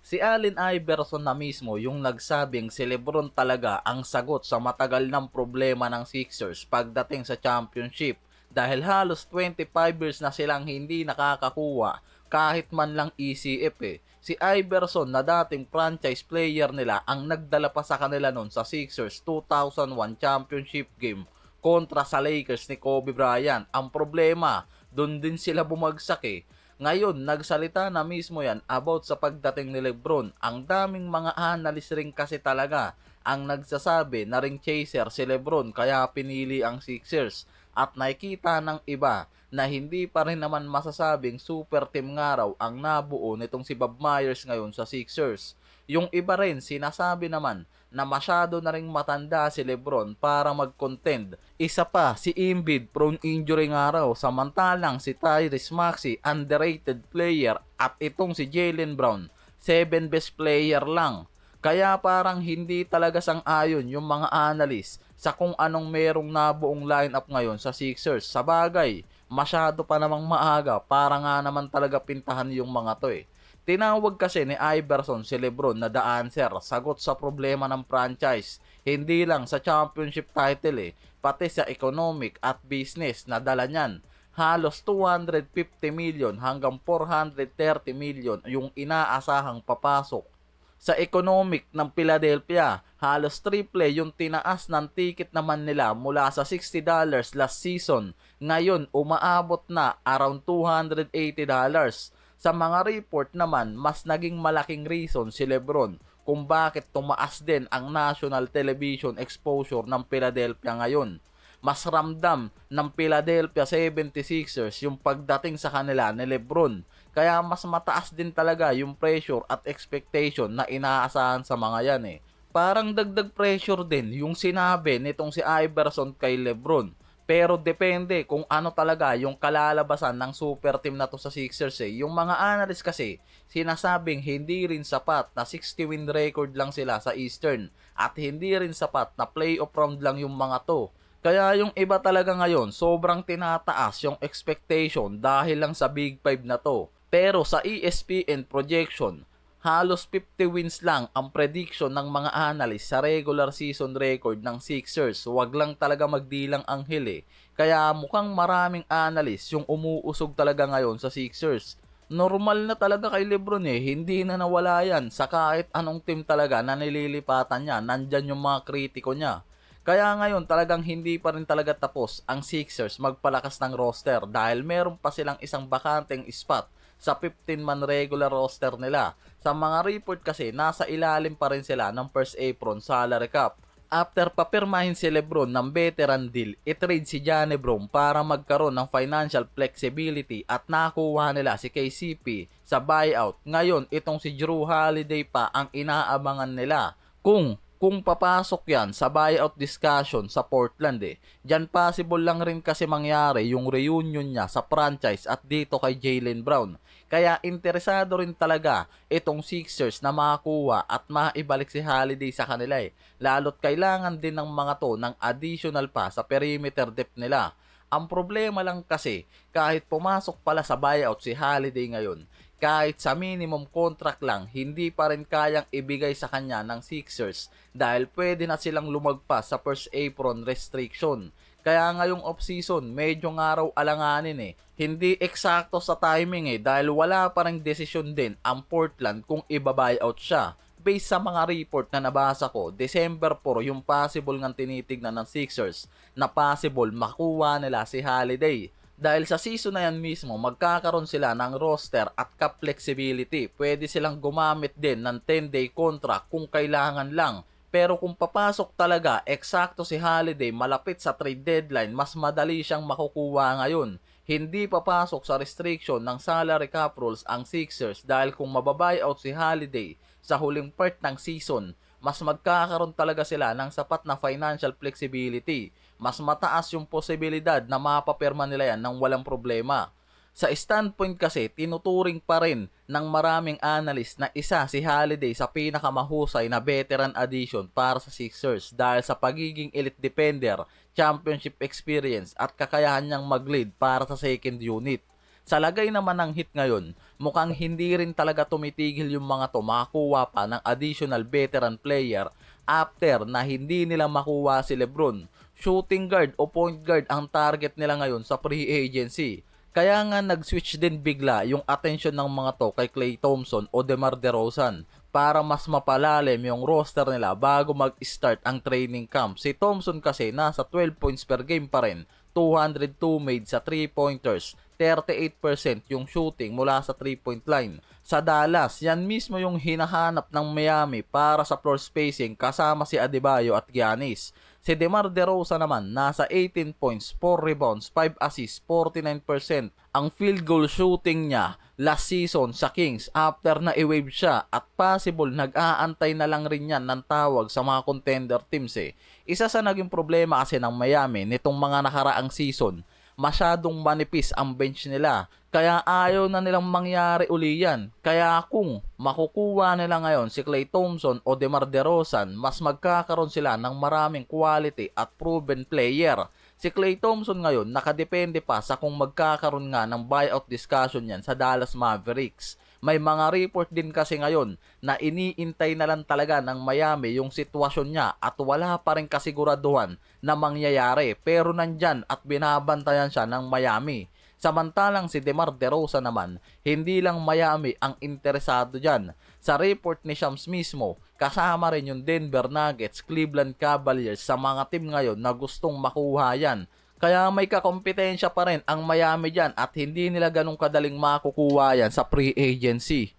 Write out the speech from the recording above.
Si Allen Iverson na mismo yung nagsabing si LeBron talaga ang sagot sa matagal ng problema ng Sixers pagdating sa championship dahil halos 25 years na silang hindi nakakakuha kahit man lang ECF eh. Si Iverson na dating franchise player nila ang nagdala pa sa kanila nun sa Sixers 2001 championship game kontra sa Lakers ni Kobe Bryant. Ang problema, doon din sila bumagsak eh. Ngayon, nagsalita na mismo yan about sa pagdating ni Lebron. Ang daming mga analyst rin kasi talaga ang nagsasabi na ring chaser si Lebron kaya pinili ang Sixers. At nakikita ng iba na hindi pa rin naman masasabing super team nga raw ang nabuo nitong si Bob Myers ngayon sa Sixers. Yung iba rin sinasabi naman na masyado na ring matanda si Lebron para mag-contend. Isa pa, si Embiid prone injury nga raw, samantalang si Tyrese Maxey underrated player at itong si Jaylen Brown 7 best player lang. Kaya parang hindi talaga sang-ayon yung mga analyst sa kung anong merong nabuong lineup ngayon sa Sixers. Sa bagay, masyado pa namang maaga para nga naman talaga pintahan yung mga to eh. Tinawag kasi ni Iverson si Lebron na the answer, sagot sa problema ng franchise. Hindi lang sa championship title eh, pati sa economic at business na dala niyan. Halos 250 million hanggang 430 million yung inaasahang papasok. Sa economic ng Philadelphia, halos triple yung tinaas ng ticket naman nila mula sa $60 last season. Ngayon, umaabot na around $280. Sa mga report naman, mas naging malaking reason si Lebron kung bakit tumaas din ang national television exposure ng Philadelphia ngayon. Mas ramdam ng Philadelphia 76ers yung pagdating sa kanila ni Lebron. Kaya mas mataas din talaga yung pressure at expectation na inaasahan sa mga yan eh. Parang dagdag pressure din yung sinabi nitong si Iverson kay Lebron. Pero depende kung ano talaga yung kalalabasan ng super team na to sa Sixers eh. Yung mga analyst kasi, sinasabing hindi rin sapat na 60 win record lang sila sa Eastern at hindi rin sapat na playoff round lang yung mga to. Kaya yung iba talaga ngayon, sobrang tinataas yung expectation dahil lang sa Big 5 na to. Pero sa ESPN projection, halos 50 wins lang ang prediction ng mga analyst sa regular season record ng Sixers. Huwag lang talaga magdilang anghel eh. Kaya mukhang maraming analyst yung umuusog talaga ngayon sa Sixers. Normal na talaga kay Lebron eh, hindi na nawala yan sa kahit anong team talaga na nililipatan niya, nandyan yung mga kritiko niya. Kaya ngayon talagang hindi pa rin talaga tapos ang Sixers magpalakas ng roster dahil meron pa silang isang bakanteng spot sa 15-man regular roster nila. Sa mga report kasi, nasa ilalim pa rin sila ng first apron salary cap. After papirmahin si Lebron ng veteran deal, itrade si Johnny Brown para magkaroon ng financial flexibility at nakuha nila si KCP sa buyout. Ngayon, itong si Jrue Holiday pa ang inaabangan nila. Kung papasok yan sa buyout discussion sa Portland eh, dyan possible lang rin kasi mangyari yung reunion niya sa franchise at dito kay Jaylen Brown. Kaya interesado rin talaga itong Sixers na makakuha at maibalik si Holiday sa kanila eh. Lalo't kailangan din ng mga to ng additional pa sa perimeter depth nila. Ang problema lang kasi, kahit pumasok pala sa buyout si Holiday ngayon, kahit sa minimum contract lang, hindi pa rin kayang ibigay sa kanya ng Sixers dahil pwede na silang lumagpas sa first apron restriction. Kaya ngayong off-season, medyo nga raw alanganin eh. Hindi eksakto sa timing eh dahil wala pa ring desisyon din ang Portland kung iba-buyout siya. Based sa mga report na nabasa ko, December 4 yung possible ng tinitignan ng Sixers na possible makuha nila si Holiday. Dahil sa season na yan mismo, magkakaroon sila ng roster at cap flexibility. Pwede silang gumamit din ng 10-day contract kung kailangan lang. Pero kung papasok talaga, eksakto si Holiday malapit sa trade deadline, mas madali siyang makukuha ngayon. Hindi papasok sa restriction ng salary cap rules ang Sixers dahil kung mababuyout si Holiday sa huling part ng season, mas magkakaroon talaga sila ng sapat na financial flexibility. Mas mataas yung posibilidad na mapapirma nila yan ng walang problema. Sa standpoint kasi, tinuturing pa rin ng maraming analyst na isa si Holiday sa pinakamahusay na veteran addition para sa Sixers dahil sa pagiging elite defender, championship experience at kakayahan niyang mag-lead para sa second unit. Sa lagay naman ng Heat ngayon, mukhang hindi rin talaga tumitigil yung mga to makakuha pa ng additional veteran player after na hindi nila makuha si LeBron. Shooting guard o point guard ang target nila ngayon sa free agency. Kaya nga nag-switch din bigla yung attention ng mga to kay Klay Thompson o DeMar DeRozan para mas mapalalim yung roster nila bago mag-start ang training camp. Si Thompson kasi nasa 12 points per game pa rin, 202 made sa 3-pointers, 38% yung shooting mula sa 3-point line. Sa Dallas, yan mismo yung hinahanap ng Miami para sa floor spacing kasama si Adebayo at Giannis. Si DeMar DeRozan naman nasa 18 points, 4 rebounds, 5 assists, 49% ang field goal shooting niya last season sa Kings after na i-wave siya at possible nag-aantay na lang rin yan ng tawag sa mga contender teams eh. Isa sa naging problema kasi ng Miami nitong mga nakaraang season, masyadong manipis ang bench nila. Kaya ayaw na nilang mangyari uli yan. Kaya kung makukuha nila ngayon si Klay Thompson o DeMar DeRozan, mas magkakaroon sila ng maraming quality at proven player. Si Klay Thompson ngayon nakadepende pa sa kung magkakaroon nga ng buyout discussion yan sa Dallas Mavericks. May mga report din kasi ngayon na iniintay na lang talaga ng Miami yung sitwasyon niya at wala pa rin kasiguraduhan na mangyayari pero nandyan at binabantayan siya ng Miami. Samantalang si DeMar DeRozan naman, hindi lang Miami ang interesado dyan. Sa report ni Shams mismo, kasama rin yung Denver Nuggets, Cleveland Cavaliers sa mga team ngayon na gustong makuha yan. Kaya may kakompetensya pa rin ang Miami dyan at hindi nila ganun kadaling makukuha yan sa free agency.